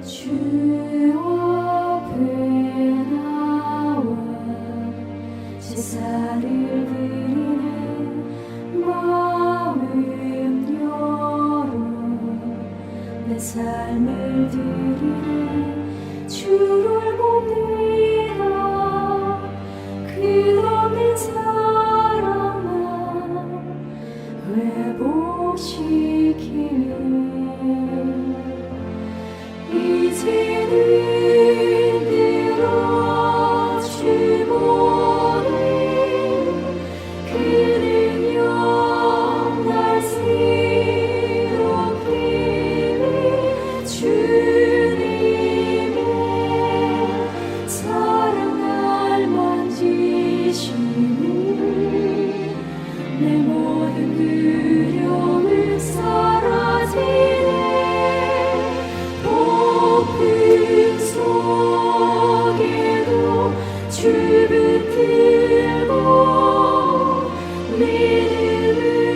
주 앞에 나와 제사를 드리는 마음 열어 내 삶을 드리는 주를 봅니다. 끝없는 사랑만 회복시키네. 이제는 들어주보니 그는 영날 새롭게 주님의 사랑 날 만지시니 내 모든 두려움 사라지네. 폭풍 속에도 주 붙들고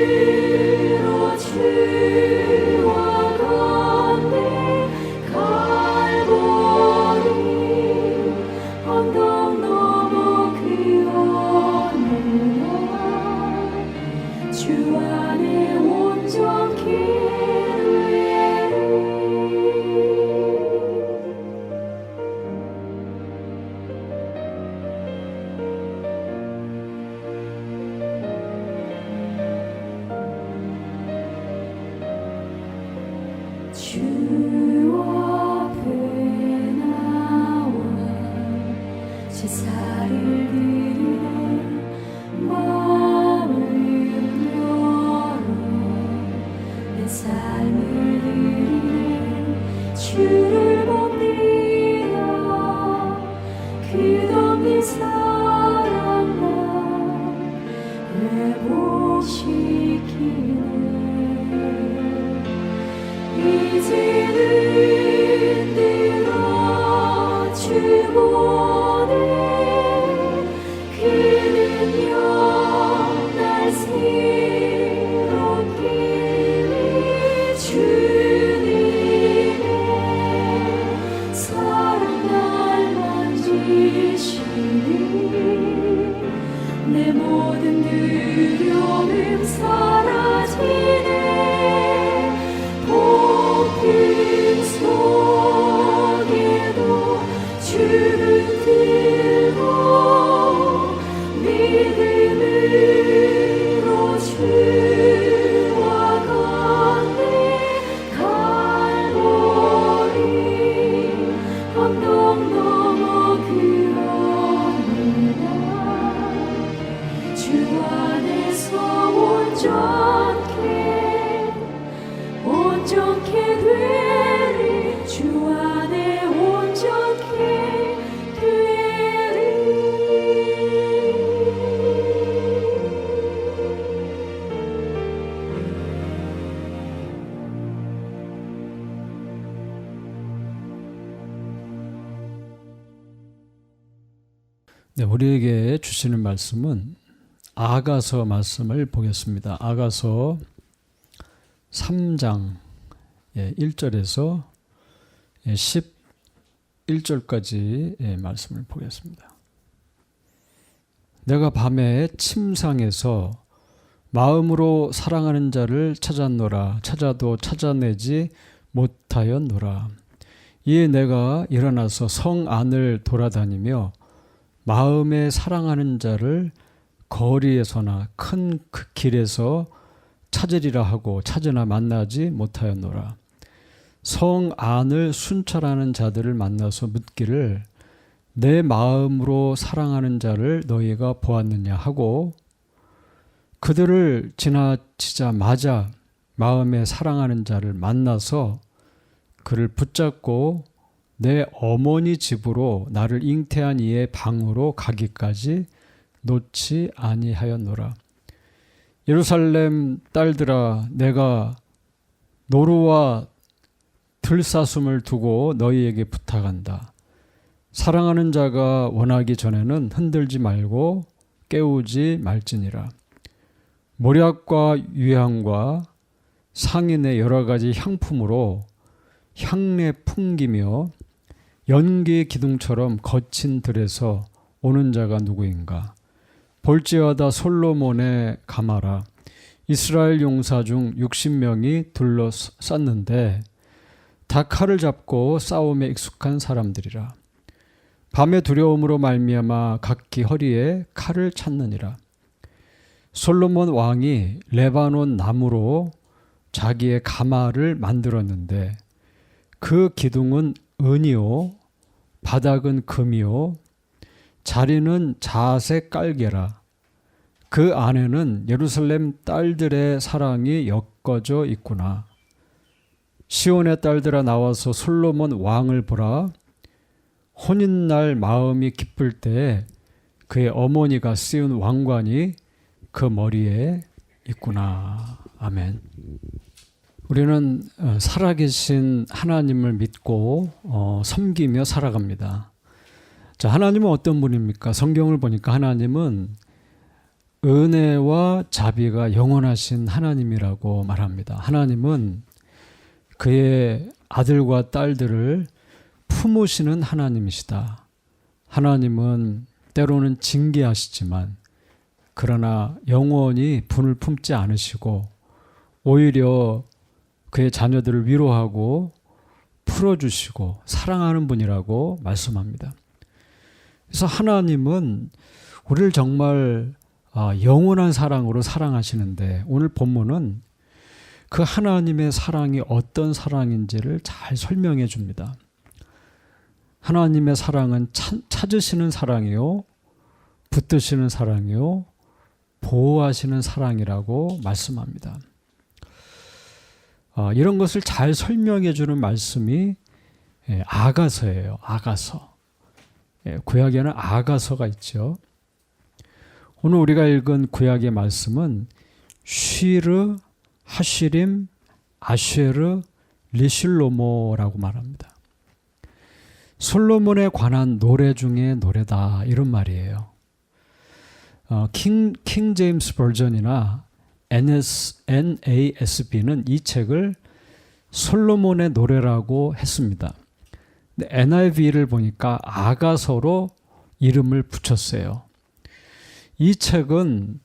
믿음으로 주와 걷네. 갈보리 언덕 넘어 그 어느 날 주 안에 온전케 주 앞에 나와 제사를 드리는 마음을 열어 내 삶을 드리는 주를 봅니다. 끝없는 사랑만 회복시키네. 이제는 들어주보네. 그는 영날 새롭게 주님의 사랑 날 만지시니 내 모든 두려움 사라지네. 폭풍 속에도 주를 들고 믿음으로 주와 걷네. 갈보리 언덕 넘어 그 어느 날 주 안에서 온전케 되리. 주 안에 온전케 되리. 네, 우리에게 주시는 말씀은 아가서 말씀을 보겠습니다. 아가서 3장 1절에서 11절까지 말씀을 보겠습니다. 내가 밤에 침상에서 마음으로 사랑하는 자를 찾았노라. 찾아도 찾아내지 못하였노라. 이에 내가 일어나서 성 안을 돌아다니며 마음에 사랑하는 자를 거리에서나 큰 그 길에서 찾으리라 하고 찾으나 만나지 못하였노라. 성 안을 순찰하는 자들을 만나서 묻기를 내 마음으로 사랑하는 자를 너희가 보았느냐 하고 그들을 지나치자마자 마음에 사랑하는 자를 만나서 그를 붙잡고 내 어머니 집으로 나를 잉태한 이의 방으로 가기까지 놓지 아니하였노라. 예루살렘 딸들아, 내가 노루와 들사슴을 두고 너희에게 부탁한다. 사랑하는 자가 원하기 전에는 흔들지 말고 깨우지 말지니라. 모략과 유향과 상인의 여러 가지 향품으로 향내 풍기며 연기의 기둥처럼 거친 들에서 오는 자가 누구인가? 볼지어다 솔로몬의 가마라. 이스라엘 용사 중 60명이 둘러쌌는데 다 칼을 잡고 싸움에 익숙한 사람들이라. 밤의 두려움으로 말미암아 각기 허리에 칼을 찾느니라. 솔로몬 왕이 레바논 나무로 자기의 가마를 만들었는데 그 기둥은 은이요 바닥은 금이요 자리는 자색 깔개라. 그 안에는 예루살렘 딸들의 사랑이 엮어져 있구나. 시온의 딸들아 나와서 솔로몬 왕을 보라. 혼인날 마음이 기쁠 때 그의 어머니가 씌운 왕관이 그 머리에 있구나. 아멘. 우리는 살아계신 하나님을 믿고 섬기며 살아갑니다. 자, 하나님은 어떤 분입니까? 성경을 보니까 하나님은 은혜와 자비가 영원하신 하나님이라고 말합니다. 하나님은 그의 아들과 딸들을 품으시는 하나님이시다. 하나님은 때로는 징계하시지만 그러나 영원히 분을 품지 않으시고 오히려 그의 자녀들을 위로하고 풀어주시고 사랑하는 분이라고 말씀합니다. 그래서 하나님은 우리를 정말 영원한 사랑으로 사랑하시는데 오늘 본문은 그 하나님의 사랑이 어떤 사랑인지를 잘 설명해 줍니다. 하나님의 사랑은 찾으시는 사랑이요, 붙드시는 사랑이요, 보호하시는 사랑이라고 말씀합니다. 이런 것을 잘 설명해 주는 말씀이 아가서예요. 아가서. 구약에는 아가서가 있죠. 오늘 우리가 읽은 구약의 말씀은 쉬르, 하시림, 아쉐르, 리실로모라고 말합니다. 솔로몬에 관한 노래 중에 노래다 이런 말이에요. 킹 제임스 버전이나 NASB는 이 책을 솔로몬의 노래라고 했습니다. 근데 NIV를 보니까 아가서로 이름을 붙였어요. 이 책은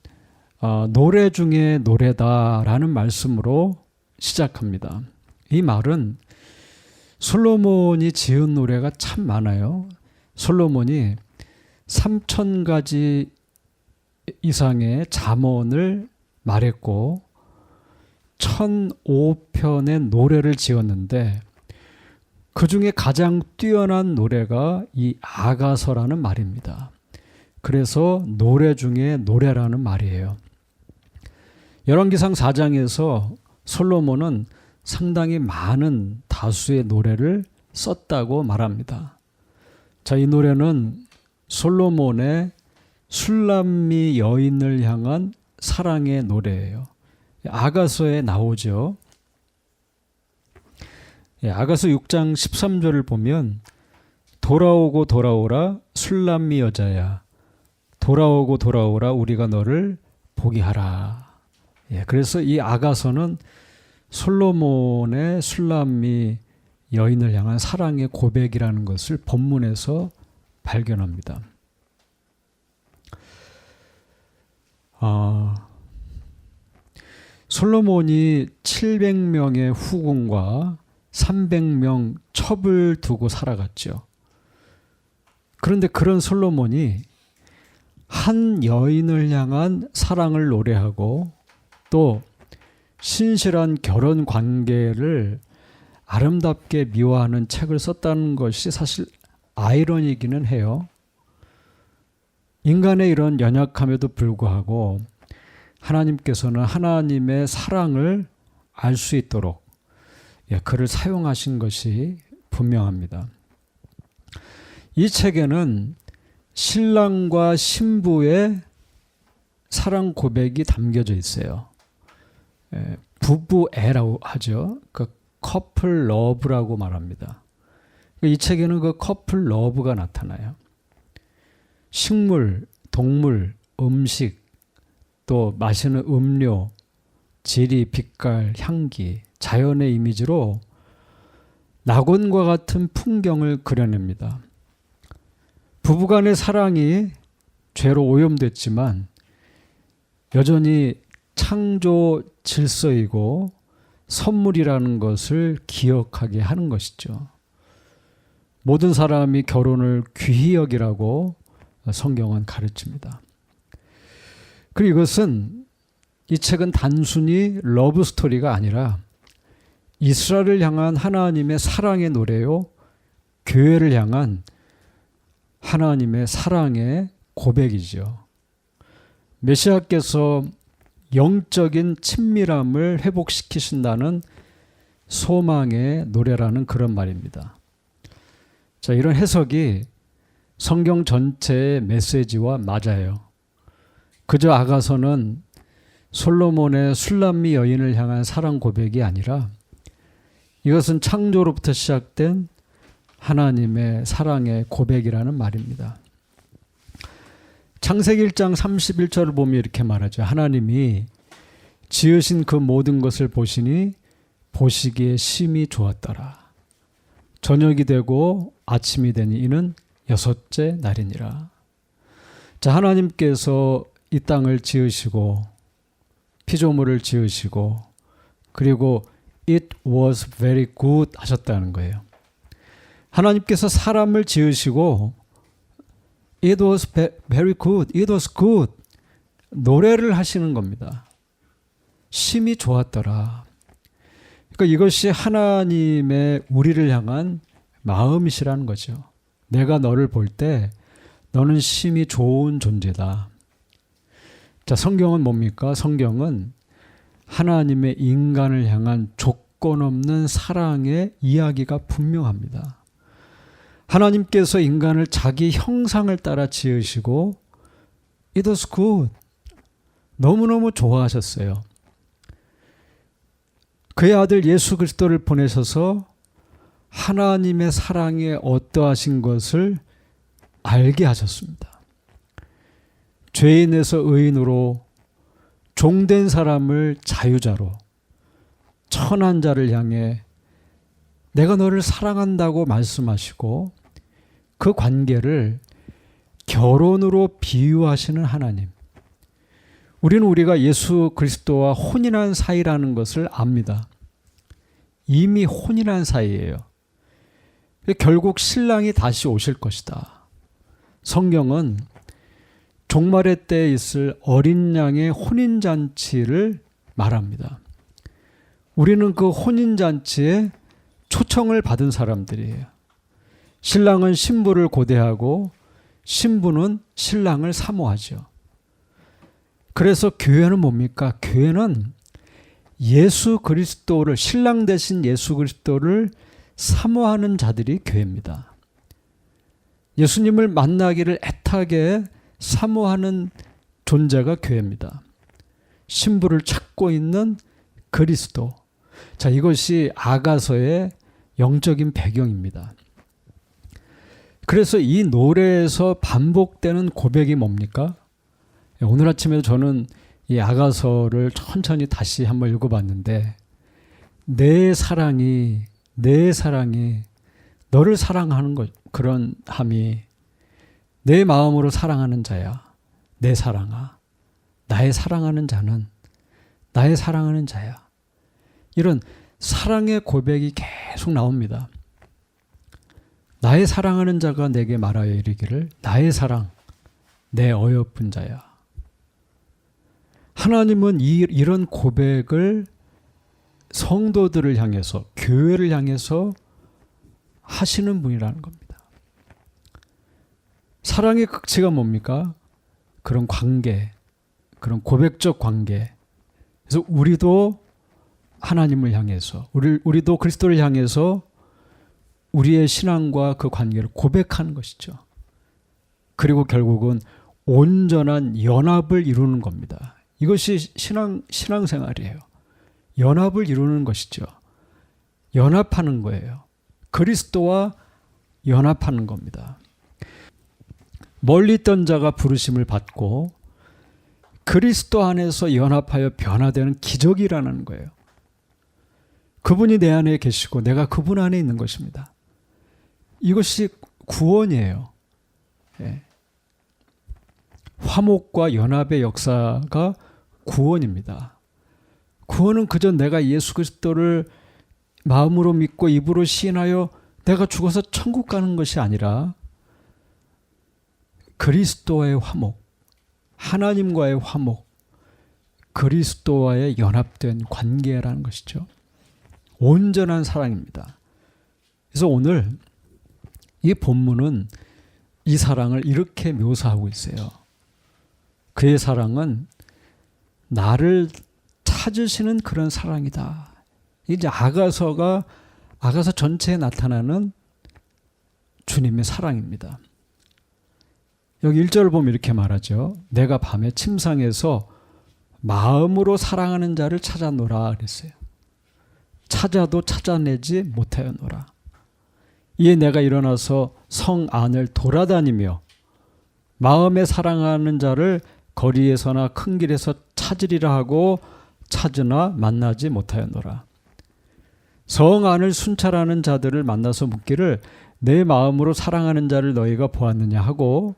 노래 중에 노래다라는 말씀으로 시작합니다. 이 말은 솔로몬이 지은 노래가 참 많아요. 솔로몬이 3,000가지 이상의 잠언을 말했고 1,005편의 노래를 지었는데 그 중에 가장 뛰어난 노래가 이 아가서라는 말입니다. 그래서 노래 중에 노래라는 말이에요. 열왕기상 4장에서 솔로몬은 상당히 많은 다수의 노래를 썼다고 말합니다. 자, 이 노래는 솔로몬의 술람미 여인을 향한 사랑의 노래예요. 아가서에 나오죠. 아가서 6장 13절을 보면 돌아오고 돌아오라 술람미 여자야 돌아오고 돌아오라 우리가 너를 보게 하라. 그래서 이 아가서는 솔로몬의 술람미 여인을 향한 사랑의 고백이라는 것을 본문에서 발견합니다. 솔로몬이 700명의 후궁과 300명 첩을 두고 살아갔죠. 그런데 그런 솔로몬이 한 여인을 향한 사랑을 노래하고 또 신실한 결혼 관계를 아름답게 미화하는 책을 썼다는 것이 사실 아이러니기는 해요. 인간의 이런 연약함에도 불구하고 하나님께서는 하나님의 사랑을 알 수 있도록 그를 사용하신 것이 분명합니다. 이 책에는 신랑과 신부의 사랑 고백이 담겨져 있어요. 부부애라고 하죠. 그 커플 러브라고 말합니다. 이 책에는 그 커플 러브가 나타나요. 식물, 동물, 음식, 또 마시는 음료, 지리, 빛깔, 향기, 자연의 이미지로 낙원과 같은 풍경을 그려냅니다. 부부간의 사랑이 죄로 오염됐지만 여전히 창조 질서이고 선물이라는 것을 기억하게 하는 것이죠. 모든 사람이 결혼을 귀히 여기라고 성경은 가르칩니다. 그리고 이 책은 단순히 러브 스토리가 아니라 이스라엘을 향한 하나님의 사랑의 노래요, 교회를 향한 하나님의 사랑의 고백이죠. 메시아께서 영적인 친밀함을 회복시키신다는 소망의 노래라는 그런 말입니다. 자, 이런 해석이 성경 전체의 메시지와 맞아요. 그저 아가서는 솔로몬의 술람미 여인을 향한 사랑 고백이 아니라 이것은 창조로부터 시작된 하나님의 사랑의 고백이라는 말입니다. 창세기 1장 31절을 보면 이렇게 말하죠. 하나님이 지으신 그 모든 것을 보시니 보시기에 심히 좋았더라. 저녁이 되고 아침이 되니 이는 6째 날이니라. 자, 하나님께서 이 땅을 지으시고 피조물을 지으시고 그리고 It was very good 하셨다는 거예요. 하나님께서 사람을 지으시고 It was very good, it was good 노래를 하시는 겁니다. 심히 좋았더라. 그러니까 이것이 하나님의 우리를 향한 마음이시라는 거죠. 내가 너를 볼 때 너는 심히 좋은 존재다. 자, 성경은 뭡니까? 성경은 하나님의 인간을 향한 조건 없는 사랑의 이야기가 분명합니다. 하나님께서 인간을 자기 형상을 따라 지으시고 It was good. 너무너무 좋아하셨어요. 그의 아들 예수 그리스도를 보내셔서 하나님의 사랑에 어떠하신 것을 알게 하셨습니다. 죄인에서 의인으로 종된 사람을 자유자로 천한 자를 향해 내가 너를 사랑한다고 말씀하시고 그 관계를 결혼으로 비유하시는 하나님. 우리는 우리가 예수 그리스도와 혼인한 사이라는 것을 압니다. 이미 혼인한 사이예요. 결국 신랑이 다시 오실 것이다. 성경은 종말의 때에 있을 어린 양의 혼인잔치를 말합니다. 우리는 그 혼인잔치에 초청을 받은 사람들이에요. 신랑은 신부를 고대하고 신부는 신랑을 사모하죠. 그래서 교회는 뭡니까? 교회는 예수 그리스도를, 신랑 대신 예수 그리스도를 사모하는 자들이 교회입니다. 예수님을 만나기를 애타게 사모하는 존재가 교회입니다. 신부를 찾고 있는 그리스도. 자, 이것이 아가서의 영적인 배경입니다. 그래서 이 노래에서 반복되는 고백이 뭡니까? 오늘 아침에도 저는 이 아가서를 천천히 다시 한번 읽어봤는데 내 사랑이 너를 사랑하는 것, 그런 함이 내 마음으로 사랑하는 자야. 내 사랑아. 나의 사랑하는 자는 나의 사랑하는 자야. 이런 사랑의 고백이 계속 나옵니다. 나의 사랑하는 자가 내게 말하여 이르기를 나의 사랑, 내 어여쁜 자야. 하나님은 이런 고백을 성도들을 향해서, 교회를 향해서 하시는 분이라는 겁니다. 사랑의 극치가 뭡니까? 그런 관계, 그런 고백적 관계. 그래서 우리도 하나님을 향해서, 우리도 그리스도를 향해서 우리의 신앙과 그 관계를 고백하는 것이죠. 그리고 결국은 온전한 연합을 이루는 겁니다. 이것이 신앙생활이에요. 연합을 이루는 것이죠. 연합하는 거예요. 그리스도와 연합하는 겁니다. 멀리 있던 자가 부르심을 받고 그리스도 안에서 연합하여 변화되는 기적이라는 거예요. 그분이 내 안에 계시고 내가 그분 안에 있는 것입니다. 이것이 구원이에요. 예. 화목과 연합의 역사가 구원입니다. 구원은 그저 내가 예수 그리스도를 마음으로 믿고 입으로 시인하여 내가 죽어서 천국 가는 것이 아니라 그리스도와의 화목, 하나님과의 화목, 그리스도와의 연합된 관계라는 것이죠. 온전한 사랑입니다. 그래서 오늘 이 본문은 이 사랑을 이렇게 묘사하고 있어요. 그의 사랑은 나를 찾으시는 그런 사랑이다. 이제 아가서 전체에 나타나는 주님의 사랑입니다. 여기 1절을 보면 이렇게 말하죠. 내가 밤에 침상에서 마음으로 사랑하는 자를 찾아노라 그랬어요. 찾아도 찾아내지 못하였노라. 이에 내가 일어나서 성 안을 돌아다니며 마음에 사랑하는 자를 거리에서나 큰 길에서 찾으리라 하고 찾으나 만나지 못하였노라. 성 안을 순찰하는 자들을 만나서 묻기를 내 마음으로 사랑하는 자를 너희가 보았느냐 하고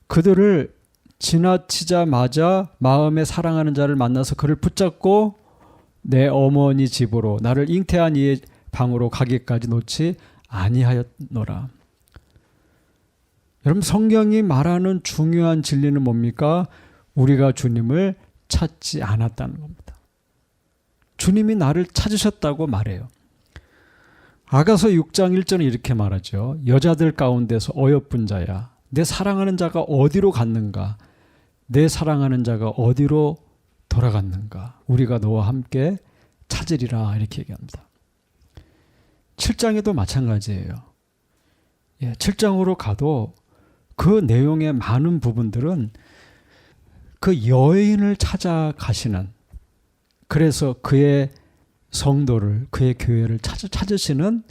그들을 지나치자마자 마음에 사랑하는 자를 만나서 그를 붙잡고 내 어머니 집으로 나를 잉태한 이의 방으로 가기까지 놓지 아니하였노라. 여러분, 성경이 말하는 중요한 진리는 뭡니까? 우리가 주님을 찾지 않았다는 겁니다. 주님이 나를 찾으셨다고 말해요. 아가서 6장 1절은 이렇게 말하죠. 여자들 가운데서 어여쁜 자야, 내 사랑하는 자가 어디로 갔는가? 내 사랑하는 자가 어디로 돌아갔는가? 우리가 너와 함께 찾으리라 이렇게 얘기합니다. 7장에도 마찬가지예요. 7장으로 가도 그 내용의 많은 부분들은 그 여인을 찾아가시는, 그래서 그의 성도를, 그의 교회를 찾으시는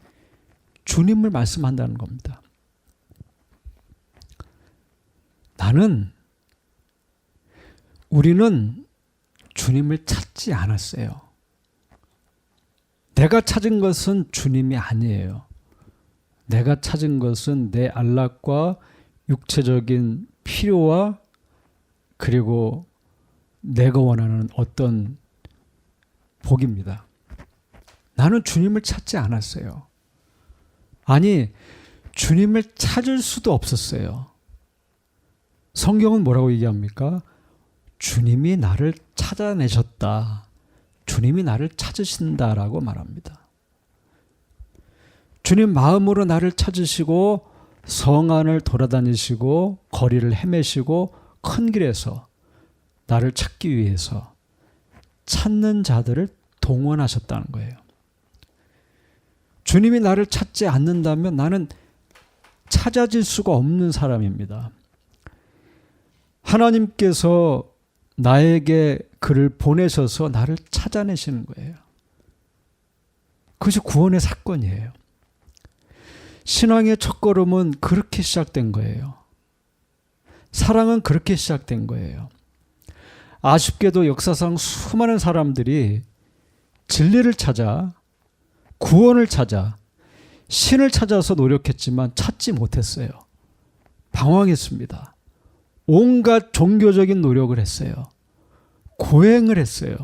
주님을 말씀한다는 겁니다. 우리는 주님을 찾지 않았어요. 내가 찾은 것은 주님이 아니에요. 내가 찾은 것은 내 안락과 육체적인 필요와 그리고 내가 원하는 어떤 복입니다. 나는 주님을 찾지 않았어요. 아니, 주님을 찾을 수도 없었어요. 성경은 뭐라고 얘기합니까? 주님이 나를 찾아내셨다. 주님이 나를 찾으신다라고 말합니다. 주님 마음으로 나를 찾으시고 성 안을 돌아다니시고 거리를 헤매시고 큰 길에서 나를 찾기 위해서 찾는 자들을 동원하셨다는 거예요. 주님이 나를 찾지 않는다면 나는 찾아질 수가 없는 사람입니다. 하나님께서 나에게 그를 보내셔서 나를 찾아내시는 거예요. 그것이 구원의 사건이에요. 신앙의 첫걸음은 그렇게 시작된 거예요. 사랑은 그렇게 시작된 거예요. 아쉽게도 역사상 수많은 사람들이 진리를 찾아, 구원을 찾아, 신을 찾아서 노력했지만 찾지 못했어요. 방황했습니다. 온갖 종교적인 노력을 했어요. 고행을 했어요.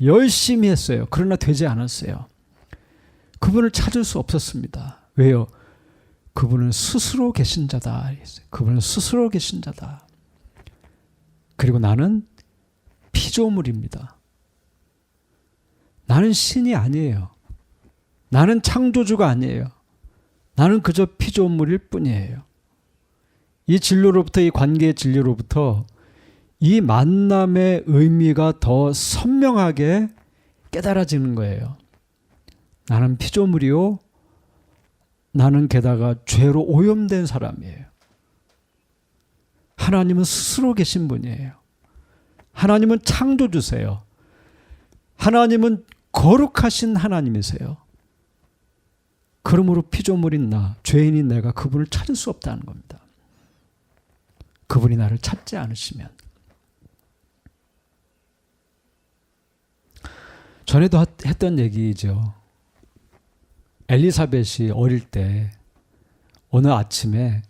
열심히 했어요. 그러나 되지 않았어요. 그분을 찾을 수 없었습니다. 왜요? 그분은 스스로 계신 자다. 그분은 스스로 계신 자다. 그리고 나는 피조물입니다. 나는 신이 아니에요. 나는 창조주가 아니에요. 나는 그저 피조물일 뿐이에요. 이 진로로부터, 이 관계의 진리로부터 이 만남의 의미가 더 선명하게 깨달아지는 거예요. 나는 피조물이요. 나는 게다가 죄로 오염된 사람이에요. 하나님은 스스로 계신 분이에요. 하나님은 창조주세요. 하나님은 거룩하신 하나님이세요. 그러므로 피조물인 나, 죄인인 내가 그분을 찾을 수 없다는 겁니다. 그분이 나를 찾지 않으시면. 전에도 했던 얘기죠. 엘리사벳이 어릴 때 어느 아침에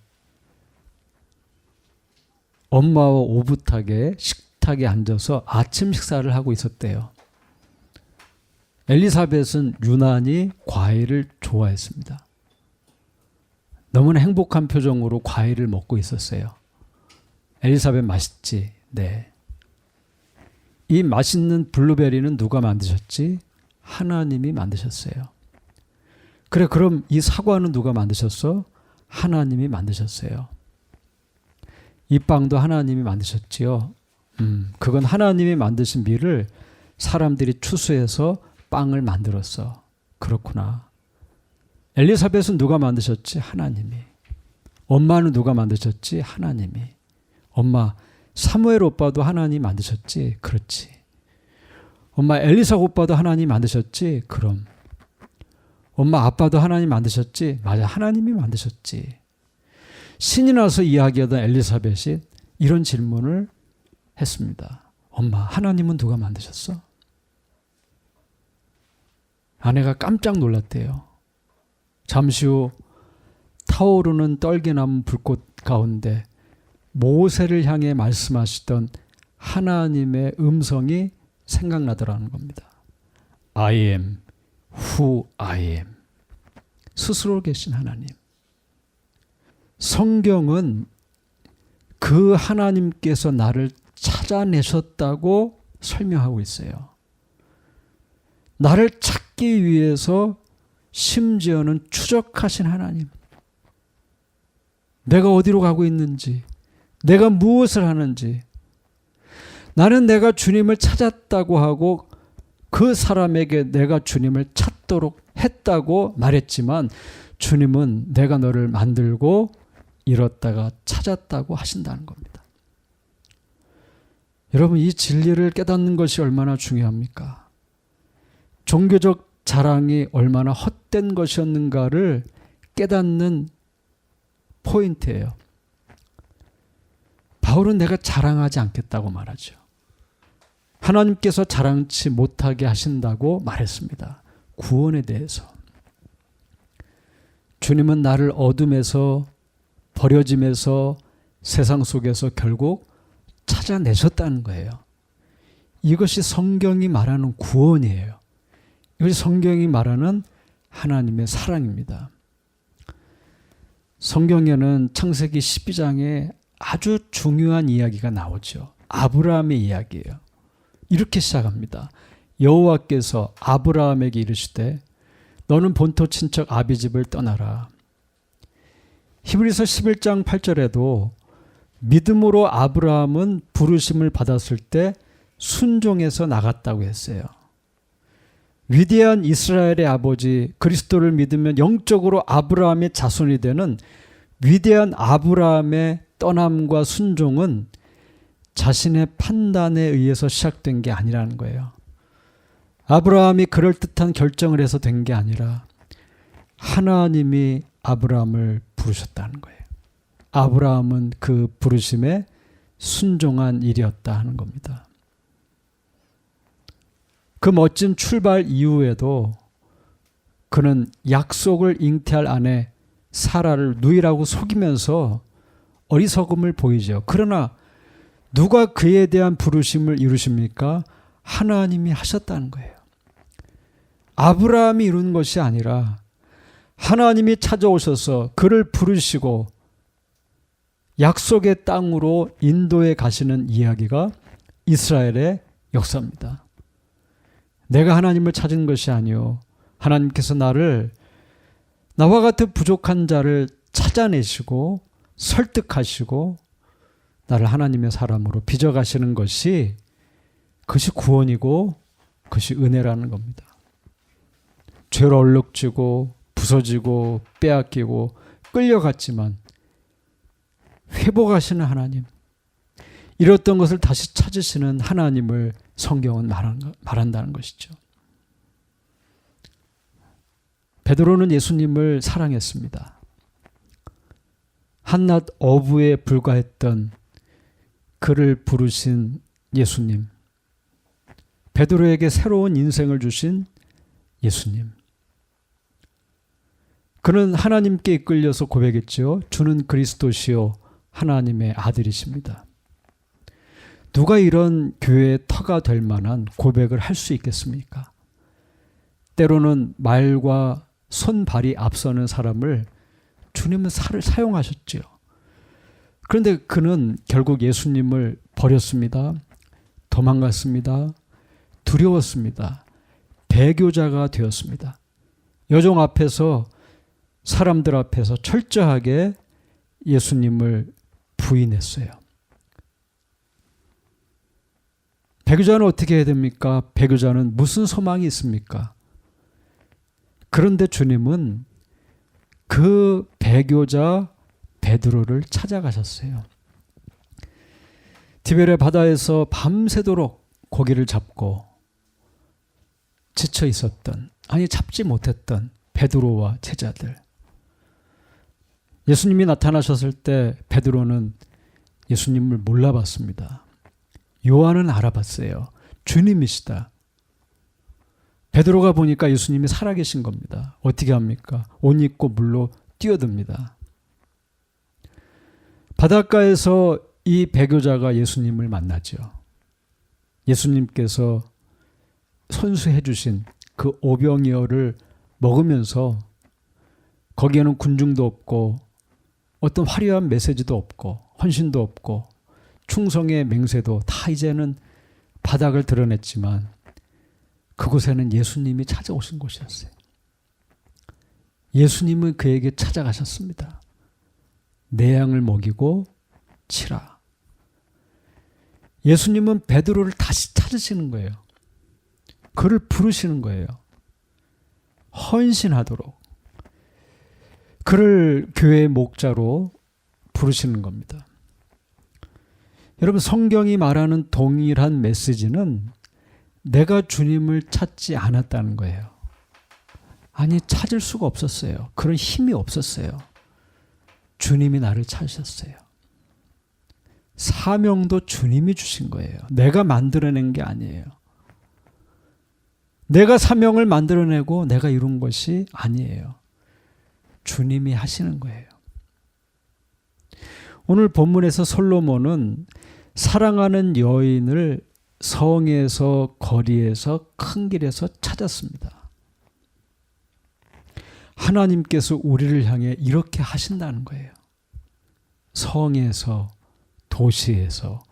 엄마와 오붓하게 식탁에 앉아서 아침 식사를 하고 있었대요. 엘리사벳은 유난히 과일을 좋아했습니다. 너무나 행복한 표정으로 과일을 먹고 있었어요. 엘리사벳 맛있지? 네. 이 맛있는 블루베리는 누가 만드셨지? 하나님이 만드셨어요. 그래, 그럼 이 사과는 누가 만드셨어? 하나님이 만드셨어요. 이 빵도 하나님이 만드셨지요. 그건 하나님이 만드신 밀을 사람들이 추수해서 빵을 만들었어. 그렇구나. 엘리사벳은 누가 만드셨지? 하나님이. 엄마는 누가 만드셨지? 하나님이. 엄마, 사무엘 오빠도 하나님 만드셨지? 그렇지. 엄마, 엘리사 오빠도 하나님 만드셨지? 그럼. 엄마, 아빠도 하나님 만드셨지? 맞아, 하나님이 만드셨지. 신이 나서 이야기하던 엘리사벳이 이런 질문을 했습니다. 엄마, 하나님은 누가 만드셨어? 아내가 깜짝 놀랐대요. 잠시 후 타오르는 떨기나무 불꽃 가운데 모세를 향해 말씀하시던 하나님의 음성이 생각나더라는 겁니다. I am who I am. 스스로 계신 하나님. 성경은 그 하나님께서 나를 찾아내셨다고 설명하고 있어요. 나를 찾기 위해서 심지어는 추적하신 하나님. 내가 어디로 가고 있는지, 내가 무엇을 하는지. 나는 내가 주님을 찾았다고 하고 그 사람에게 내가 주님을 찾도록 했다고 말했지만 주님은 내가 너를 만들고 잃었다가 찾았다고 하신다는 겁니다. 여러분, 이 진리를 깨닫는 것이 얼마나 중요합니까? 종교적 자랑이 얼마나 헛된 것이었는가를 깨닫는 포인트예요. 바울은 내가 자랑하지 않겠다고 말하죠. 하나님께서 자랑치 못하게 하신다고 말했습니다. 구원에 대해서. 주님은 나를 어둠에서 버려짐에서 세상 속에서 결국 찾아내셨다는 거예요. 이것이 성경이 말하는 구원이에요. 이것이 성경이 말하는 하나님의 사랑입니다. 성경에는 창세기 12장에 아주 중요한 이야기가 나오죠. 아브라함의 이야기예요. 이렇게 시작합니다. 여호와께서 아브라함에게 이르시되 너는 본토 친척 아비집을 떠나라. 히브리서 11장 8절에도 믿음으로 아브라함은 부르심을 받았을 때 순종해서 나갔다고 했어요. 위대한 이스라엘의 아버지 그리스도를 믿으면 영적으로 아브라함의 자손이 되는 위대한 아브라함의 떠남과 순종은 자신의 판단에 의해서 시작된 게 아니라는 거예요. 아브라함이 그럴듯한 결정을 해서 된 게 아니라 하나님이 아브라함을 부르셨다는 거예요. 아브라함은 그 부르심에 순종한 일이었다 하는 겁니다. 그 멋진 출발 이후에도 그는 약속을 잉태할 아내 사라를 누이라고 속이면서 어리석음을 보이죠. 그러나 누가 그에 대한 부르심을 이루십니까? 하나님이 하셨다는 거예요. 아브라함이 이룬 것이 아니라 하나님이 찾아오셔서 그를 부르시고 약속의 땅으로 인도해 가시는 이야기가 이스라엘의 역사입니다. 내가 하나님을 찾은 것이 아니요 하나님께서 나와 같은 부족한 자를 찾아내시고 설득하시고 나를 하나님의 사람으로 빚어가시는 것이 그것이 구원이고 그것이 은혜라는 겁니다. 죄로 얼룩지고 부서지고 빼앗기고 끌려갔지만 회복하시는 하나님, 잃었던 것을 다시 찾으시는 하나님을 성경은 말한다는 것이죠. 베드로는 예수님을 사랑했습니다. 한낱 어부에 불과했던 그를 부르신 예수님. 베드로에게 새로운 인생을 주신 예수님. 그는 하나님께 이끌려서 고백했죠. 주는 그리스도시요 하나님의 아들이십니다. 누가 이런 교회의 터가 될 만한 고백을 할 수 있겠습니까? 때로는 말과 손발이 앞서는 사람을 주님은 사용하셨지요. 그런데 그는 결국 예수님을 버렸습니다. 도망갔습니다. 두려웠습니다. 배교자가 되었습니다. 여종 앞에서, 사람들 앞에서 철저하게 예수님을 부인했어요. 배교자는 어떻게 해야 됩니까? 배교자는 무슨 소망이 있습니까? 그런데 주님은 그 배교자 베드로를 찾아가셨어요. 디베레 바다에서 밤새도록 고기를 잡고 지쳐 있었던, 아니 잡지 못했던 베드로와 제자들. 예수님이 나타나셨을 때 베드로는 예수님을 몰라봤습니다. 요한은 알아봤어요. 주님이시다. 베드로가 보니까 예수님이 살아계신 겁니다. 어떻게 합니까? 옷 입고 물로 뛰어듭니다. 바닷가에서 이 배교자가 예수님을 만나죠. 예수님께서 손수해 주신 그 오병이어를 먹으면서 거기에는 군중도 없고 어떤 화려한 메시지도 없고 헌신도 없고 충성의 맹세도 다 이제는 바닥을 드러냈지만 그곳에는 예수님이 찾아오신 곳이었어요. 예수님은 그에게 찾아가셨습니다. 내 양을 먹이고 치라. 예수님은 베드로를 다시 찾으시는 거예요. 그를 부르시는 거예요. 헌신하도록. 그를 교회의 목자로 부르시는 겁니다. 여러분, 성경이 말하는 동일한 메시지는 내가 주님을 찾지 않았다는 거예요. 아니, 찾을 수가 없었어요. 그런 힘이 없었어요. 주님이 나를 찾으셨어요. 사명도 주님이 주신 거예요. 내가 만들어낸 게 아니에요. 내가 사명을 만들어내고 내가 이룬 것이 아니에요. 주님이 하시는 거예요. 오늘 본문에서 솔로몬은 사랑하는 여인을 성에서, 거리에서, 큰 길에서 찾았습니다. 하나님께서 우리를 향해 이렇게 하신다는 거예요. 성에서, 도시에서,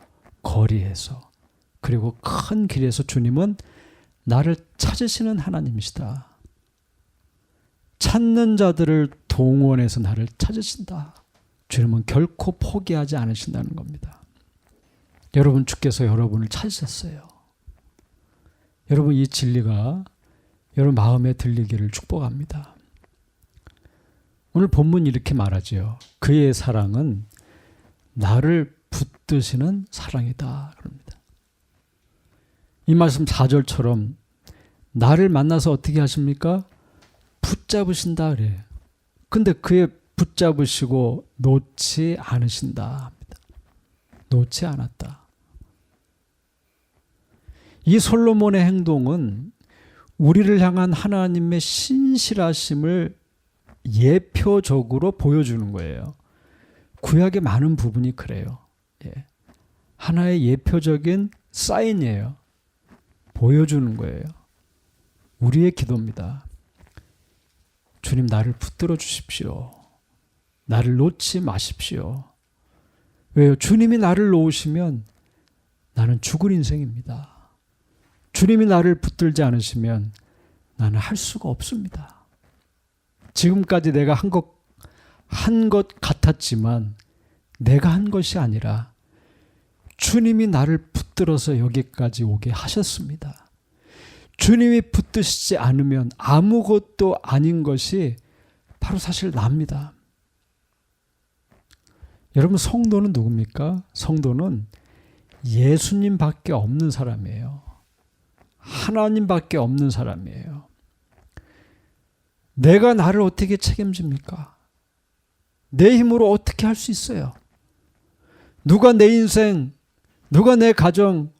거리에서, 그리고 큰 길에서 주님은 나를 찾으시는 하나님이시다. 찾는 자들을 동원해서 나를 찾으신다. 주님은 결코 포기하지 않으신다는 겁니다. 여러분, 주께서 여러분을 찾으셨어요. 여러분, 이 진리가 여러분 마음에 들리기를 축복합니다. 오늘 본문 이렇게 말하죠. 그의 사랑은 나를 붙드시는 사랑이다. 그럽니다. 이 말씀 4절처럼 나를 만나서 어떻게 하십니까? 붙잡으신다 그래요. 근데 그의 붙잡으시고 놓지 않으신다 합니다. 놓지 않았다. 이 솔로몬의 행동은 우리를 향한 하나님의 신실하심을 예표적으로 보여주는 거예요. 구약의 많은 부분이 그래요. 예. 하나의 예표적인 사인이에요. 보여주는 거예요. 우리의 기도입니다. 주님, 나를 붙들어 주십시오. 나를 놓지 마십시오. 왜요? 주님이 나를 놓으시면 나는 죽을 인생입니다. 주님이 나를 붙들지 않으시면 나는 할 수가 없습니다. 지금까지 내가 한 것 같았지만 내가 한 것이 아니라 주님이 나를 붙들어서 여기까지 오게 하셨습니다. 주님이 붙드시지 않으면 아무것도 아닌 것이 바로 사실 납니다. 여러분, 성도는 누굽니까? 성도는 예수님밖에 없는 사람이에요. 하나님밖에 없는 사람이에요. 내가 나를 어떻게 책임집니까? 내 힘으로 어떻게 할 수 있어요? 누가 내 인생, 누가 내 가정,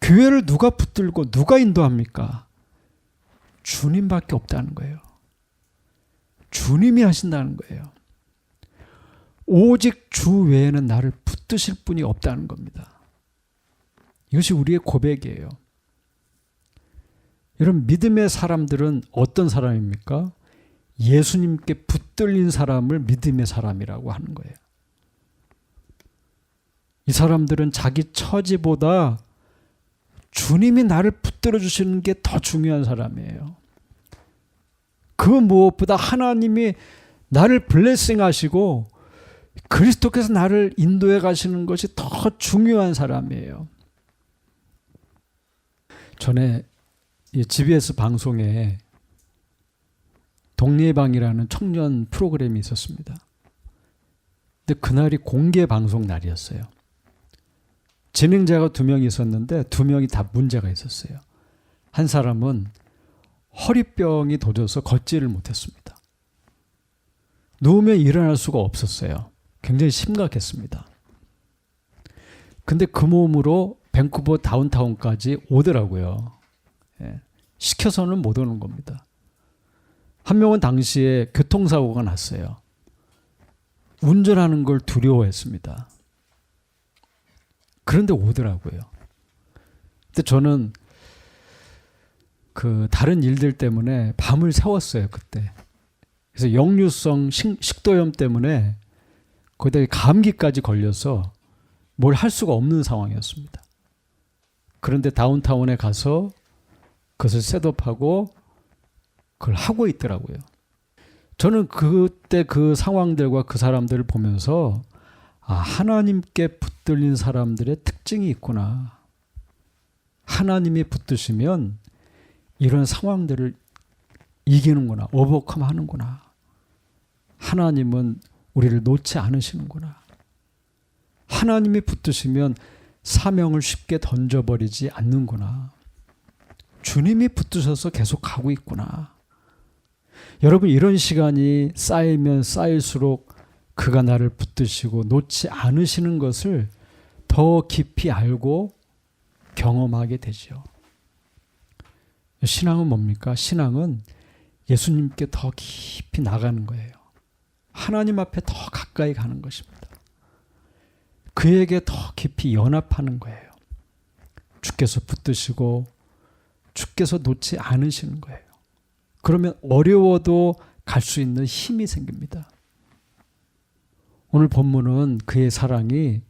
교회를 누가 붙들고 누가 인도합니까? 주님밖에 없다는 거예요. 주님이 하신다는 거예요. 오직 주 외에는 나를 붙드실 분이 없다는 겁니다. 이것이 우리의 고백이에요. 여러분, 믿음의 사람들은 어떤 사람입니까? 예수님께 붙들린 사람을 믿음의 사람이라고 하는 거예요. 이 사람들은 자기 처지보다 주님이 나를 붙들어 주시는 게 더 중요한 사람이에요. 그 무엇보다 하나님이 나를 블레싱 하시고 그리스도께서 나를 인도해 가시는 것이 더 중요한 사람이에요. 전에 GBS 방송에 동네방이라는 청년 프로그램이 있었습니다. 근데 그날이 공개 방송 날이었어요. 진행자가 2명이 있었는데 2명이 다 문제가 있었어요. 한 사람은 허리병이 도져서 걷지를 못했습니다. 누우면 일어날 수가 없었어요. 굉장히 심각했습니다. 근데 그 몸으로 밴쿠버 다운타운까지 오더라고요. 시켜서는 못 오는 겁니다. 한 명은 당시에 교통사고가 났어요. 운전하는 걸 두려워했습니다. 그런데 오더라고요. 근데 저는 그 다른 일들 때문에 밤을 새웠어요, 그때. 그래서 역류성 식도염 때문에 거기다 감기까지 걸려서 뭘 할 수가 없는 상황이었습니다. 그런데 다운타운에 가서 그것을 셋업하고 그걸 하고 있더라고요. 저는 그때 그 상황들과 그 사람들을 보면서 하나님께 붙들린 사람들의 특징이 있구나. 하나님이 붙드시면 이런 상황들을 이기는구나. 오버컴 하는구나. 하나님은 우리를 놓지 않으시는구나. 하나님이 붙드시면 사명을 쉽게 던져버리지 않는구나. 주님이 붙드셔서 계속 가고 있구나. 여러분, 이런 시간이 쌓이면 쌓일수록 그가 나를 붙드시고 놓지 않으시는 것을 더 깊이 알고 경험하게 되죠. 신앙은 뭡니까? 신앙은 예수님께 더 깊이 나가는 거예요. 하나님 앞에 더 가까이 가는 것입니다. 그에게 더 깊이 연합하는 거예요. 주께서 붙드시고 주께서 놓지 않으시는 거예요. 그러면 어려워도 갈 수 있는 힘이 생깁니다. 오늘 본문은 그의 사랑이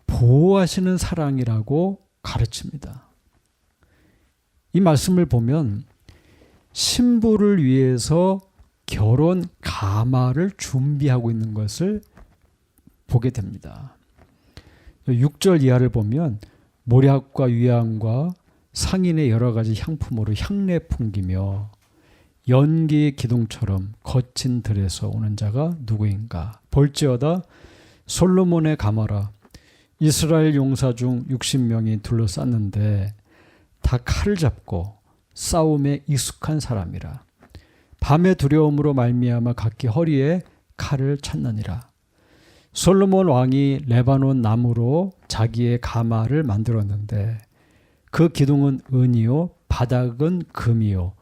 보호하시는 사랑이라고 가르칩니다. 이 말씀을 보면 신부를 위해서 결혼 가마를 준비하고 있는 것을 보게 됩니다. 6절 이하를 보면 모략과 위암과 상인의 여러 가지 향품으로 향내 풍기며 연기의 기둥처럼 거친 들에서 오는 자가 누구인가? 볼지어다 솔로몬의 가마라. 이스라엘 용사 중 60명이 둘러쌌는데 다 칼을 잡고 싸움에 익숙한 사람이라. 밤의 두려움으로 말미암아 각기 허리에 칼을 찼느니라. 솔로몬 왕이 레바논 나무로 자기의 가마를 만들었는데 그 기둥은 은이요 바닥은 금이요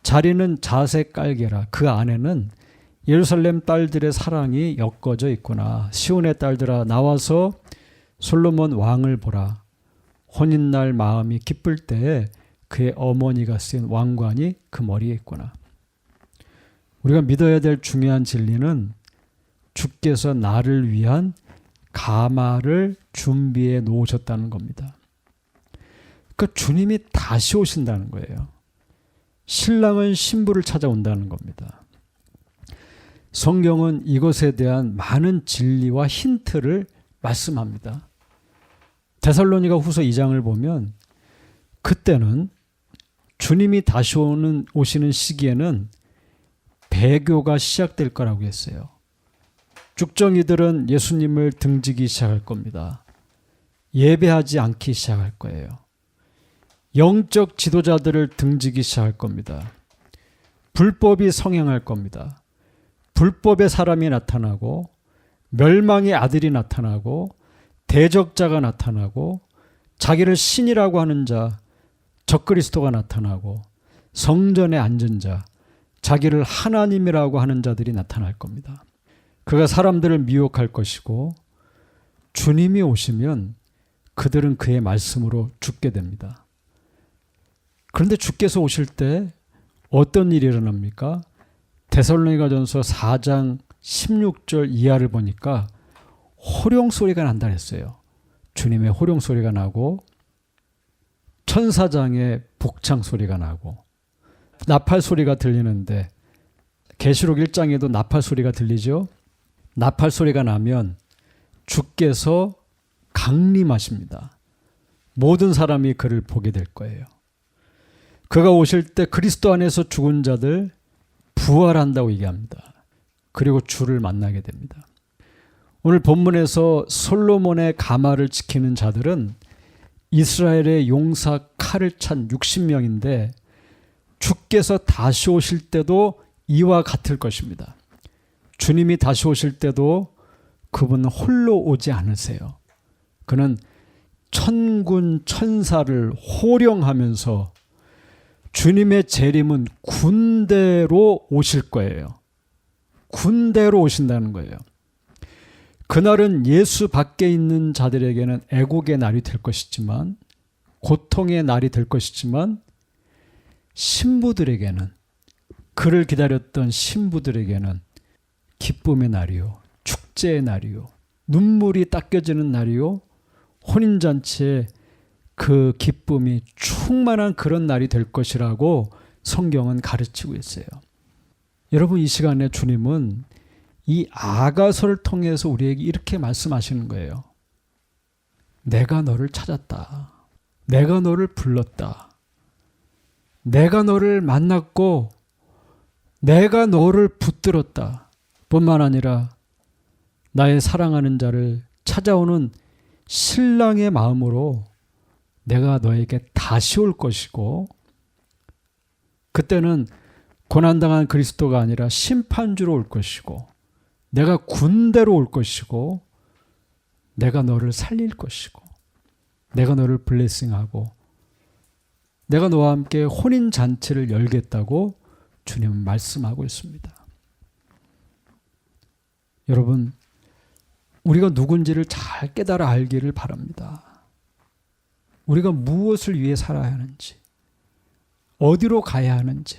자리는 자색 깔개라. 그 안에는 예루살렘 딸들의 사랑이 엮어져 있구나. 시온의 딸들아 나와서 솔로몬 왕을 보라. 혼인날 마음이 기쁠 때에 그의 어머니가 쓴 왕관이 그 머리에 있구나. 우리가 믿어야 될 중요한 진리는 주께서 나를 위한 가마를 준비해 놓으셨다는 겁니다. 그러니까 주님이 다시 오신다는 거예요. 신랑은 신부를 찾아온다는 겁니다. 성경은 이것에 대한 많은 진리와 힌트를 말씀합니다. 데살로니가 후서 2장을 보면 그때는 주님이 다시 오시는 시기에는 배교가 시작될 거라고 했어요. 죽정이들은 예수님을 등지기 시작할 겁니다. 예배하지 않기 시작할 거예요. 영적 지도자들을 등지기 시작할 겁니다. 불법이 성행할 겁니다. 불법의 사람이 나타나고 멸망의 아들이 나타나고 대적자가 나타나고 자기를 신이라고 하는 자, 적그리스도가 나타나고 성전에 앉은 자, 자기를 하나님이라고 하는 자들이 나타날 겁니다. 그가 사람들을 미혹할 것이고 주님이 오시면 그들은 그의 말씀으로 죽게 됩니다. 그런데 주께서 오실 때 어떤 일이 일어납니까? 데살로니가전서 4장 16절 이하를 보니까 호령 소리가 난다 했어요. 주님의 호령 소리가 나고 천사장의 복창 소리가 나고 나팔 소리가 들리는데 계시록 1장에도 나팔 소리가 들리죠. 나팔 소리가 나면 주께서 강림하십니다. 모든 사람이 그를 보게 될 거예요. 그가 오실 때 그리스도 안에서 죽은 자들 부활한다고 얘기합니다. 그리고 주를 만나게 됩니다. 오늘 본문에서 솔로몬의 가마를 지키는 자들은 이스라엘의 용사 칼을 찬 60명인데 주께서 다시 오실 때도 이와 같을 것입니다. 주님이 다시 오실 때도 그분은 홀로 오지 않으세요. 그는 천군 천사를 호령하면서 주님의 재림은 군대로 오실 거예요. 군대로 오신다는 거예요. 그날은 예수 밖에 있는 자들에게는 애곡의 날이 될 것이지만, 고통의 날이 될 것이지만, 신부들에게는, 그를 기다렸던 신부들에게는 기쁨의 날이요, 축제의 날이요, 눈물이 닦여지는 날이요, 혼인잔치의 그 기쁨이 충만한 그런 날이 될 것이라고 성경은 가르치고 있어요. 여러분, 이 시간에 주님은 이 아가서를 통해서 우리에게 이렇게 말씀하시는 거예요. 내가 너를 찾았다. 내가 너를 불렀다. 내가 너를 만났고 내가 너를 붙들었다. 뿐만 아니라 나의 사랑하는 자를 찾아오는 신랑의 마음으로 내가 너에게 다시 올 것이고, 그때는 고난당한 그리스도가 아니라 심판주로 올 것이고, 내가 군대로 올 것이고, 내가 너를 살릴 것이고, 내가 너를 블레싱하고, 내가 너와 함께 혼인잔치를 열겠다고 주님은 말씀하고 있습니다. 여러분, 우리가 누군지를 잘 깨달아 알기를 바랍니다. 우리가 무엇을 위해 살아야 하는지, 어디로 가야 하는지,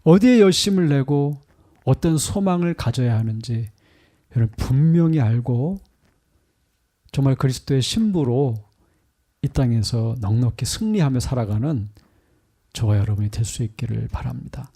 어디에 열심을 내고 어떤 소망을 가져야 하는지 여러분 분명히 알고 정말 그리스도의 신부로 이 땅에서 넉넉히 승리하며 살아가는 저와 여러분이 될 수 있기를 바랍니다.